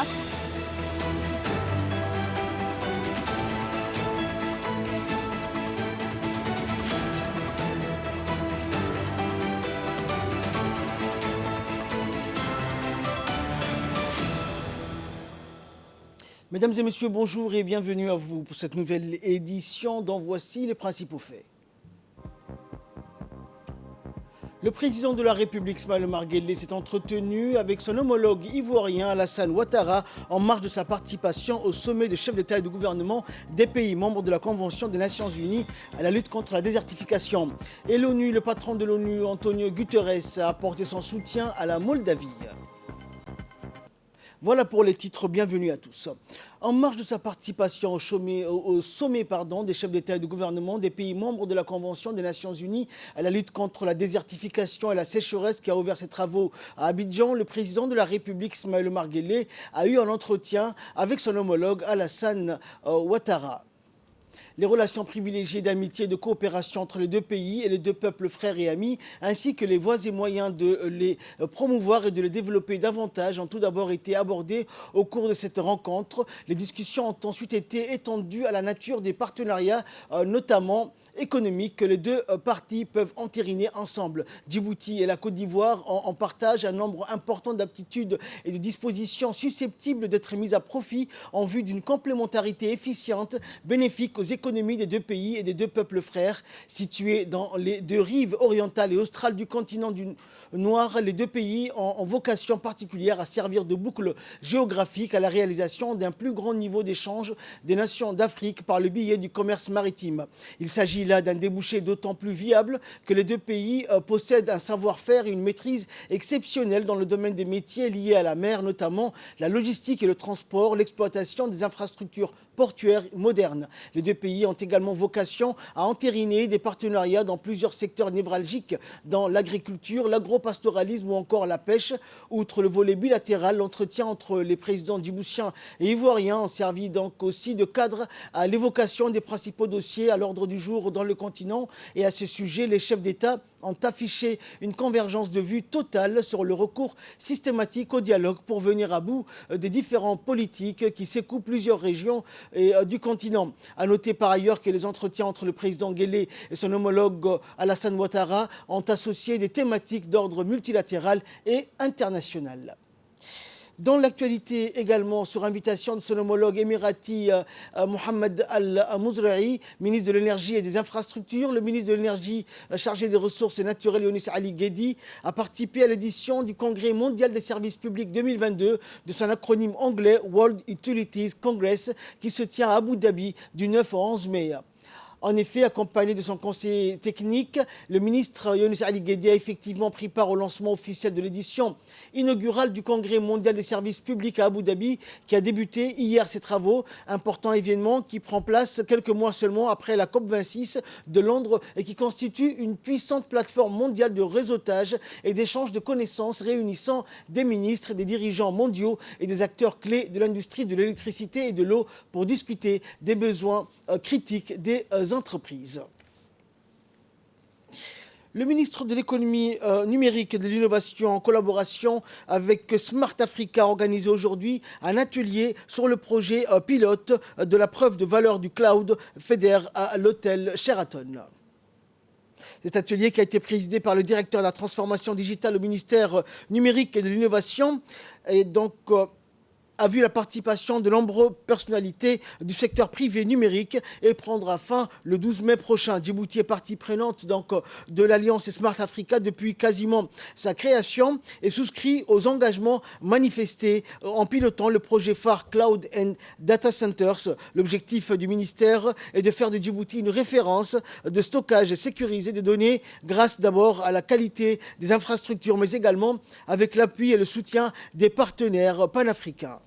Ouattara. Mesdames et messieurs, bonjour et bienvenue à vous pour cette nouvelle édition dont voici les principaux faits. Le président de la République, Ismaël Omar Guelleh, s'est entretenu avec son homologue ivoirien Alassane Ouattara en marge de sa participation au sommet des chefs d'État et de gouvernement des pays membres de la Convention des Nations Unies à la lutte contre la désertification. Et l'ONU, le patron de l'ONU, Antonio Guterres, a apporté son soutien à la Moldavie. Voilà pour les titres, bienvenue à tous. En marge de sa participation au sommet des chefs d'État et de gouvernement des pays membres de la Convention des Nations Unies à la lutte contre la désertification et la sécheresse qui a ouvert ses travaux à Abidjan, le président de la République, Ismaël Omar Guelleh, a eu un entretien avec son homologue Alassane Ouattara. Les relations privilégiées d'amitié et de coopération entre les deux pays et les deux peuples frères et amis, ainsi que les voies et moyens de les promouvoir et de les développer davantage, ont tout d'abord été abordés au cours de cette rencontre. Les discussions ont ensuite été étendues à la nature des partenariats, notamment économiques, que les deux parties peuvent entériner ensemble. Djibouti et la Côte d'Ivoire en partagent un nombre important d'aptitudes et de dispositions susceptibles d'être mises à profit en vue d'une complémentarité efficiente, bénéfique aux économies des deux pays et des deux peuples frères. Situés dans les deux rives orientales et australes du continent du Noir, les deux pays ont vocation particulière à servir de boucle géographique à la réalisation d'un plus grand niveau d'échange des nations d'Afrique par le biais du commerce maritime. Il s'agit là d'un débouché d'autant plus viable que les deux pays possèdent un savoir-faire et une maîtrise exceptionnelle dans le domaine des métiers liés à la mer, notamment la logistique et le transport, l'exploitation des infrastructures portuaires modernes. Les deux pays ont également vocation à entériner des partenariats dans plusieurs secteurs névralgiques, dans l'agriculture, l'agropastoralisme ou encore la pêche. Outre le volet bilatéral, l'entretien entre les présidents djiboutiens et ivoiriens ont servi donc aussi de cadre à l'évocation des principaux dossiers à l'ordre du jour dans le continent. Et à ce sujet, les chefs d'État ont affiché une convergence de vues totale sur le recours systématique au dialogue pour venir à bout des différents politiques qui secouent plusieurs régions du continent. À noter par ailleurs que les entretiens entre le président Guelleh et son homologue Alassane Ouattara ont associé des thématiques d'ordre multilatéral et international. Dans l'actualité également, sur invitation de son homologue émirati Mohamed Al-Mouzraï, ministre de l'Énergie et des Infrastructures, le ministre de l'Énergie chargé des Ressources naturelles, Younis Ali Guedi, a participé à l'édition du Congrès mondial des services publics 2022 de son acronyme anglais World Utilities Congress qui se tient à Abu Dhabi du 9 au 11 mai. En effet, accompagné de son conseiller technique, le ministre Younis Ali Guedi a effectivement pris part au lancement officiel de l'édition inaugurale du Congrès mondial des services publics à Abu Dhabi, qui a débuté hier ses travaux. Important événement qui prend place quelques mois seulement après la COP26 de Londres et qui constitue une puissante plateforme mondiale de réseautage et d'échange de connaissances réunissant des ministres, des dirigeants mondiaux et des acteurs clés de l'industrie de l'électricité et de l'eau pour discuter des besoins critiques des entreprises. Le ministre de l'économie numérique et de l'innovation, en collaboration avec Smart Africa, a organisé aujourd'hui un atelier sur le projet pilote de la preuve de valeur du cloud FEDER à l'hôtel Sheraton. Cet atelier qui a été présidé par le directeur de la transformation digitale au ministère numérique et de l'innovation et donc a vu la participation de nombreuses personnalités du secteur privé numérique et prendra fin le 12 mai prochain. Djibouti est partie prenante donc, de l'Alliance Smart Africa depuis quasiment sa création et souscrit aux engagements manifestés en pilotant le projet phare Cloud and Data Centers. L'objectif du ministère est de faire de Djibouti une référence de stockage sécurisé des données grâce d'abord à la qualité des infrastructures mais également avec l'appui et le soutien des partenaires panafricains.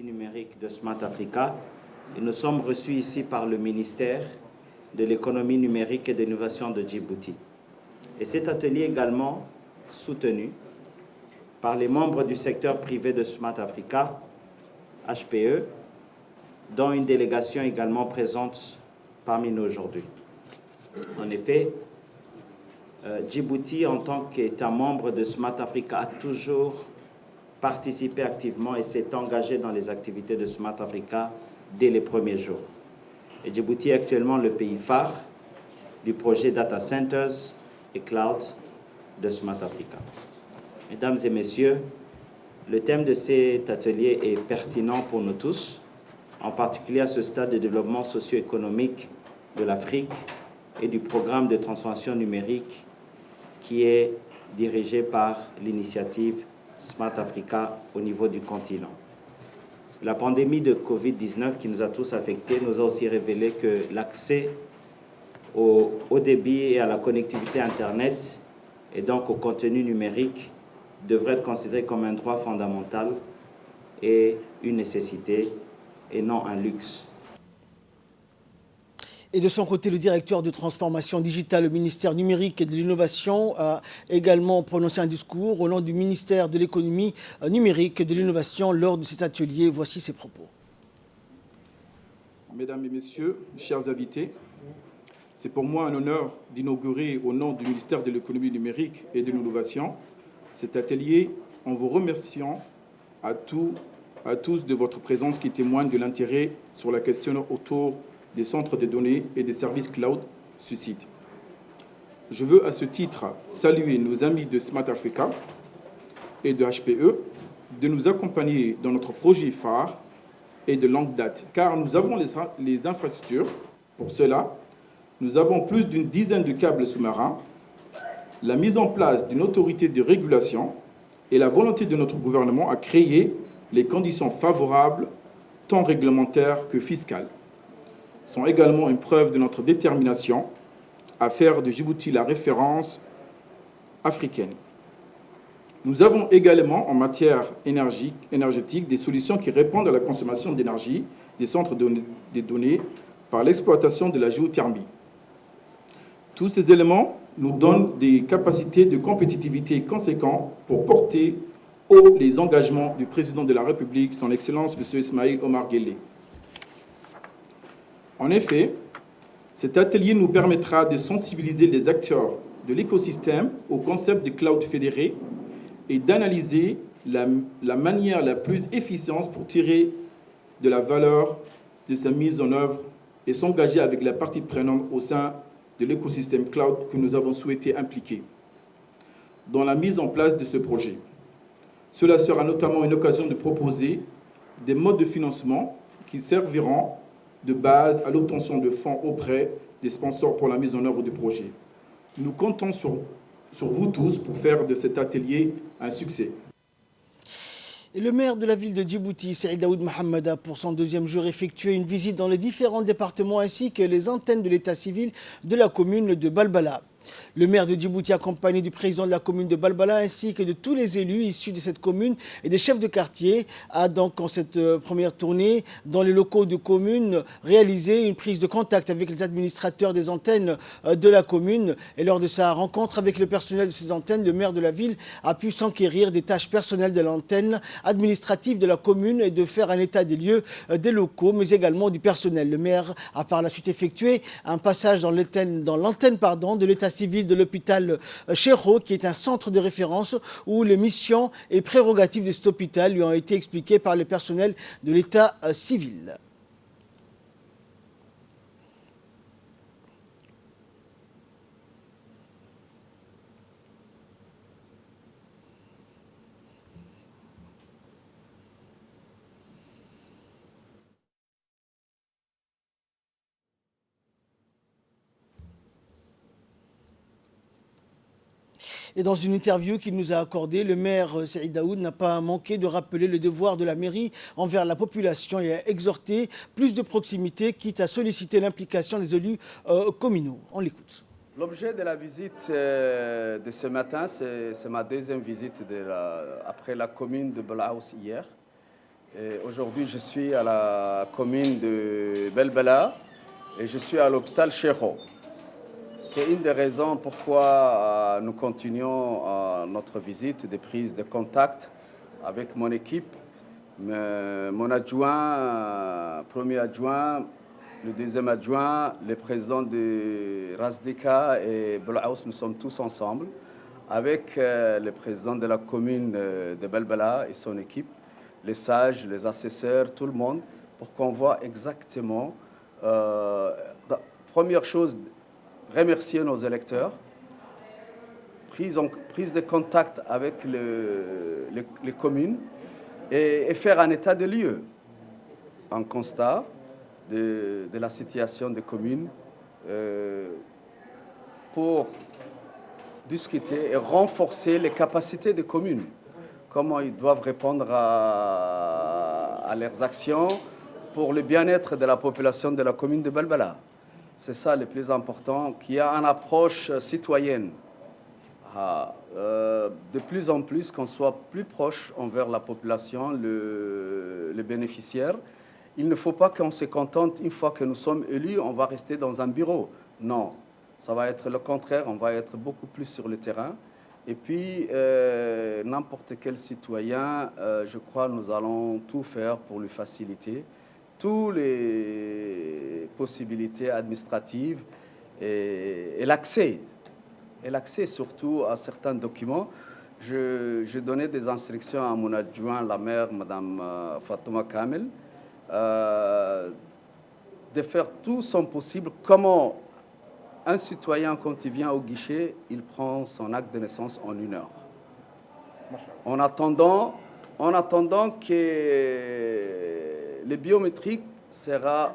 Numérique de Smart Africa et nous sommes reçus ici par le ministère de l'économie numérique et de l'innovation de Djibouti. Et cet atelier est également soutenu par les membres du secteur privé de Smart Africa, HPE, dont une délégation également présente parmi nous aujourd'hui. En effet, Djibouti, en tant qu'État membre de Smart Africa, a toujours participé activement et s'est engagé dans les activités de Smart Africa dès les premiers jours. Et Djibouti est actuellement le pays phare du projet Data Centers et Cloud de Smart Africa. Mesdames et messieurs, le thème de cet atelier est pertinent pour nous tous, en particulier à ce stade de développement socio-économique de l'Afrique et du programme de transformation numérique qui est dirigé par l'initiative Smart Africa au niveau du continent. La pandémie de Covid-19 qui nous a tous affectés nous a aussi révélé que l'accès au haut débit et à la connectivité Internet et donc au contenu numérique devrait être considéré comme un droit fondamental et une nécessité et non un luxe. Et de son côté, le directeur de transformation digitale au ministère numérique et de l'innovation a également prononcé un discours au nom du ministère de l'économie numérique et de l'innovation lors de cet atelier. Voici ses propos. Mesdames et messieurs, chers invités, c'est pour moi un honneur d'inaugurer au nom du ministère de l'économie numérique et de l'innovation cet atelier en vous remerciant à tous de votre présence qui témoigne de l'intérêt sur la question autour des centres de données et des services cloud suscite. Je veux à ce titre saluer nos amis de Smart Africa et de HPE de nous accompagner dans notre projet phare et de longue date, car nous avons les infrastructures. Pour cela, nous avons plus d'une dizaine de câbles sous-marins, la mise en place d'une autorité de régulation et la volonté de notre gouvernement à créer les conditions favorables, tant réglementaires que fiscales, sont également une preuve de notre détermination à faire de Djibouti la référence africaine. Nous avons également, en matière énergétique, des solutions qui répondent à la consommation d'énergie des centres de données par l'exploitation de la géothermie. Tous ces éléments nous donnent des capacités de compétitivité conséquentes pour porter haut les engagements du président de la République, son Excellence M. Ismaïl Omar Guelleh. En effet, cet atelier nous permettra de sensibiliser les acteurs de l'écosystème au concept de cloud fédéré et d'analyser la manière la plus efficiente pour tirer de la valeur de sa mise en œuvre et s'engager avec la partie prenante au sein de l'écosystème cloud que nous avons souhaité impliquer dans la mise en place de ce projet. Cela sera notamment une occasion de proposer des modes de financement qui serviront de base à l'obtention de fonds auprès des sponsors pour la mise en œuvre du projet. Nous comptons sur vous tous pour faire de cet atelier un succès. Et le maire de la ville de Djibouti, Saïd Daoud Mohamed, a pour son deuxième jour effectué une visite dans les différents départements ainsi que les antennes de l'état civil de la commune de Balbala. Le maire de Djibouti, accompagné du président de la commune de Balbala ainsi que de tous les élus issus de cette commune et des chefs de quartier, a donc en cette première tournée dans les locaux de commune réalisé une prise de contact avec les administrateurs des antennes de la commune. Et lors de sa rencontre avec le personnel de ces antennes, le maire de la ville a pu s'enquérir des tâches personnelles de l'antenne administrative de la commune et de faire un état des lieux des locaux, mais également du personnel. Le maire a par la suite effectué un passage dans l'antenne de l'état civil de l'hôpital Chéro, qui est un centre de référence où les missions et prérogatives de cet hôpital lui ont été expliquées par le personnel de l'état civil. Et dans une interview qu'il nous a accordée, le maire Saïd Daoud n'a pas manqué de rappeler le devoir de la mairie envers la population et a exhorté plus de proximité, quitte à solliciter l'implication des élus communaux. On l'écoute. L'objet de la visite de ce matin, c'est ma deuxième visite après la commune de Belaous hier. Aujourd'hui, je suis à la commune de Belbela et je suis à l'hôpital Chéro. C'est une des raisons pourquoi nous continuons notre visite de prise de contact avec mon équipe, mon adjoint, premier adjoint, le deuxième adjoint, le président de Razdika et Belaous, nous sommes tous ensemble avec le président de la commune de Belbela et son équipe, les sages, les assesseurs, tout le monde, pour qu'on voit exactement, première chose, remercier nos électeurs, prise de contact avec les communes et faire un état de lieu, un constat de la situation des communes pour discuter et renforcer les capacités des communes, comment ils doivent répondre à leurs actions pour le bien-être de la population de la commune de Belbela. C'est ça le plus important, qu'il y a une approche citoyenne. De plus en plus, qu'on soit plus proche envers la population, les bénéficiaires. Il ne faut pas qu'on se contente, une fois que nous sommes élus, on va rester dans un bureau. Non, ça va être le contraire, on va être beaucoup plus sur le terrain. Et puis, n'importe quel citoyen, je crois, nous allons tout faire pour lui faciliter toutes les possibilités administratives et l'accès. Et l'accès surtout à certains documents. Je donnais des instructions à mon adjoint, la maire, Mme Fatouma Kamel, de faire tout son possible. Comment un citoyen, quand il vient au guichet, il prend son acte de naissance en 1 heure. En attendant que le biométrique sera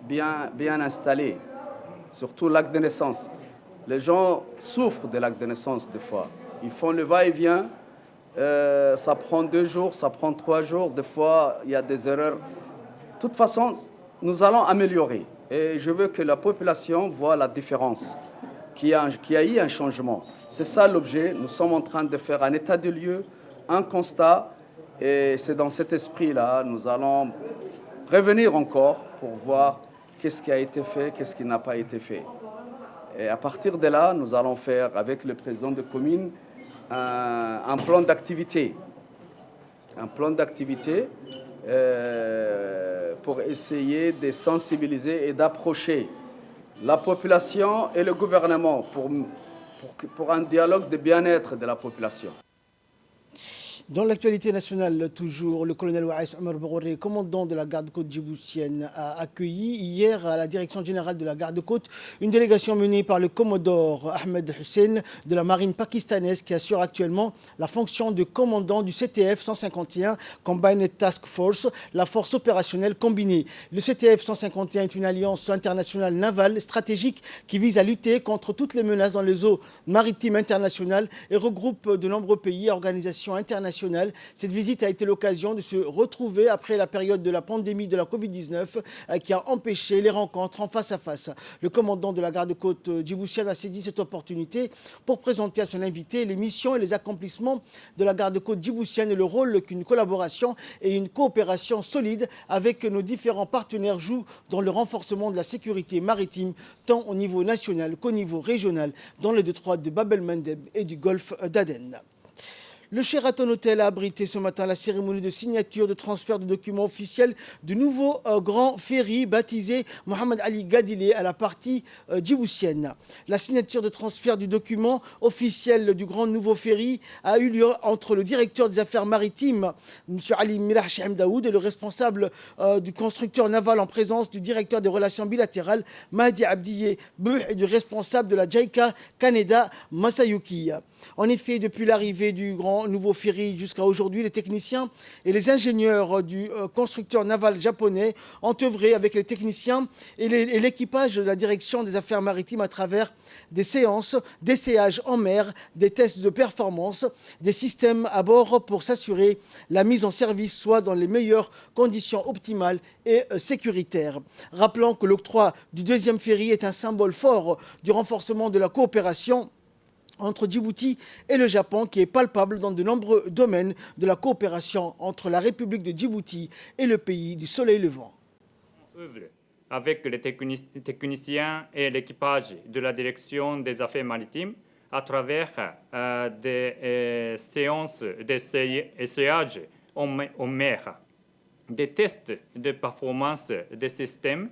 bien installé, surtout l'acte de naissance. Les gens souffrent de l'acte de naissance des fois. Ils font le va-et-vient, ça prend 2 jours, ça prend 3 jours, des fois il y a des erreurs. De toute façon, nous allons améliorer. Et je veux que la population voit la différence, qu'il y a eu un changement. C'est ça l'objet. Nous sommes en train de faire un état de lieu, un constat. Et c'est dans cet esprit-là, nous allons revenir encore pour voir qu'est-ce qui a été fait, qu'est-ce qui n'a pas été fait. Et à partir de là, nous allons faire avec le président de commune un plan d'activité. Un plan d'activité pour essayer de sensibiliser et d'approcher la population et le gouvernement pour un dialogue de bien-être de la population. Dans l'actualité nationale, toujours, le colonel Waïs Omar Bourré, commandant de la garde-côte djiboutienne, a accueilli hier à la direction générale de la garde-côte une délégation menée par le commodore Ahmed Hussein de la marine pakistanaise qui assure actuellement la fonction de commandant du CTF 151 Combined Task Force, la force opérationnelle combinée. Le CTF 151 est une alliance internationale navale stratégique qui vise à lutter contre toutes les menaces dans les eaux maritimes internationales et regroupe de nombreux pays et organisations internationales. Cette visite a été l'occasion de se retrouver après la période de la pandémie de la Covid-19 qui a empêché les rencontres en face à face. Le commandant de la garde-côte djiboutienne a saisi cette opportunité pour présenter à son invité les missions et les accomplissements de la garde-côte djiboutienne et le rôle qu'une collaboration et une coopération solide avec nos différents partenaires jouent dans le renforcement de la sécurité maritime tant au niveau national qu'au niveau régional dans les détroits de Bab el-Mandeb et du golfe d'Aden. Le Sheraton Hotel a abrité ce matin la cérémonie de signature de transfert de documents officiels du nouveau grand ferry baptisé Mohamed Ali Gadilé à la partie djiboutienne. La signature de transfert du document officiel du grand nouveau ferry a eu lieu entre le directeur des affaires maritimes, M. Ali Mirah Chehem Daoud, et le responsable du constructeur naval en présence du directeur des relations bilatérales, Mahdi Abdiye Bouh, et du responsable de la JICA, Kaneda Masayuki. En effet, depuis l'arrivée du grand nouveau ferry jusqu'à aujourd'hui, les techniciens et les ingénieurs du constructeur naval japonais ont œuvré avec les techniciens et l'équipage de la direction des affaires maritimes à travers des séances, d'essayage en mer, des tests de performance, des systèmes à bord pour s'assurer la mise en service soit dans les meilleures conditions optimales et sécuritaires. Rappelons que l'octroi du deuxième ferry est un symbole fort du renforcement de la coopération entre Djibouti et le Japon qui est palpable dans de nombreux domaines de la coopération entre la République de Djibouti et le pays du soleil levant. Avec les techniciens et l'équipage de la direction des affaires maritimes à travers des séances d'essayage en mer, des tests de performance des systèmes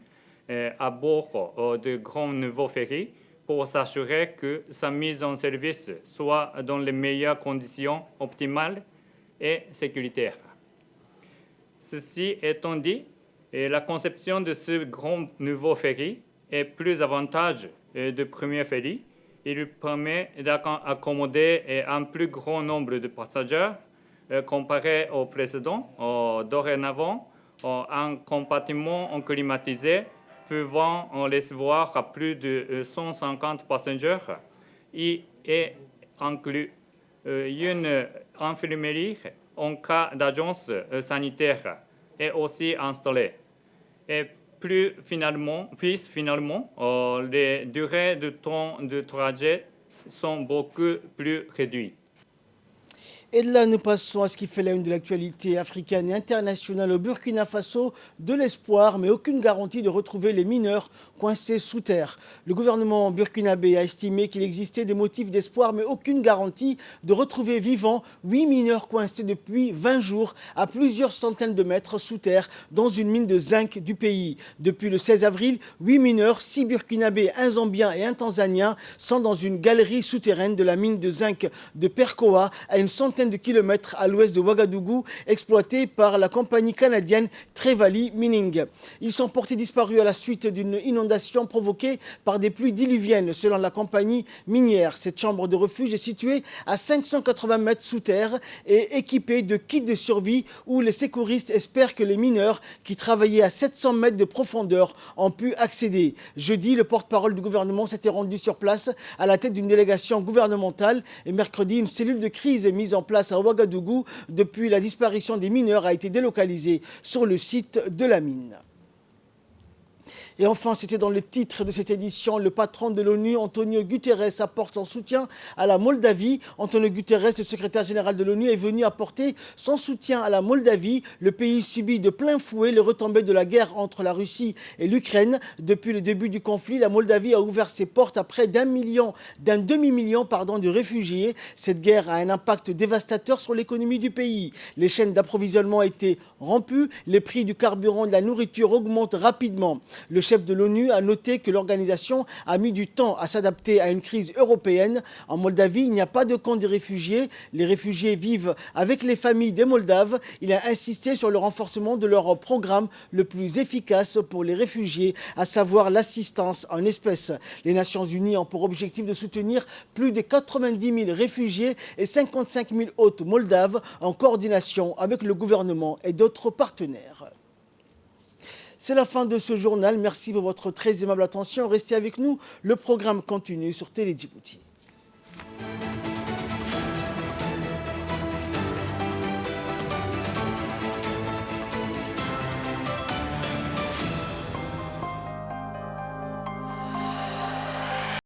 à bord de grands nouveaux ferries pour s'assurer que sa mise en service soit dans les meilleures conditions optimales et sécuritaires. Ceci étant dit, la conception de ce grand nouveau ferry est plus avantageuse du premier ferry. Il permet d'accommoder un plus grand nombre de passagers comparé au précédent. Dorénavant, un compartiment climatisé pouvant recevoir plus de 150 passagers et inclut une infirmerie en cas d'urgence sanitaire est aussi installée. Et finalement, les durées de temps de trajet sont beaucoup plus réduites. Et de là, nous passons à ce qui fait la une de l'actualité africaine et internationale au Burkina Faso. De l'espoir, mais aucune garantie de retrouver les mineurs coincés sous terre. Le gouvernement burkinabé a estimé qu'il existait des motifs d'espoir, mais aucune garantie de retrouver vivants 8 mineurs coincés depuis 20 jours à plusieurs centaines de mètres sous terre dans une mine de zinc du pays. Depuis le 16 avril, 8 mineurs, 6 burkinabés, un zambien et un tanzanien, sont dans une galerie souterraine de la mine de zinc de Perkoa, à une centaine de kilomètres à l'ouest de Ouagadougou, exploitée par la compagnie canadienne Trevali Mining. Ils sont portés disparus à la suite d'une inondation provoquée par des pluies diluviennes, selon la compagnie minière. Cette chambre de refuge est située à 580 mètres sous terre et équipée de kits de survie où les secouristes espèrent que les mineurs qui travaillaient à 700 mètres de profondeur ont pu accéder. Jeudi, le porte-parole du gouvernement s'était rendu sur place à la tête d'une délégation gouvernementale et mercredi, une cellule de crise est mise en place à Ouagadougou depuis la disparition des mineurs a été délocalisée sur le site de la mine. Et enfin, c'était dans le titre de cette édition, le patron de l'ONU, Antonio Guterres, apporte son soutien à la Moldavie. Antonio Guterres, le secrétaire général de l'ONU, est venu apporter son soutien à la Moldavie. Le pays subit de plein fouet les retombées de la guerre entre la Russie et l'Ukraine. Depuis le début du conflit, la Moldavie a ouvert ses portes à près d'un demi-million de réfugiés. Cette guerre a un impact dévastateur sur l'économie du pays. Les chaînes d'approvisionnement ont été rompues, les prix du carburant et de la nourriture augmentent rapidement. Le chef de l'ONU a noté que l'organisation a mis du temps à s'adapter à une crise européenne. En Moldavie, il n'y a pas de camp des réfugiés. Les réfugiés vivent avec les familles des Moldaves. Il a insisté sur le renforcement de leur programme le plus efficace pour les réfugiés, à savoir l'assistance en espèces. Les Nations Unies ont pour objectif de soutenir plus de 90 000 réfugiés et 55 000 hôtes moldaves en coordination avec le gouvernement et d'autres partenaires. C'est la fin de ce journal. Merci pour votre très aimable attention. Restez avec nous. Le programme continue sur Télé Djibouti.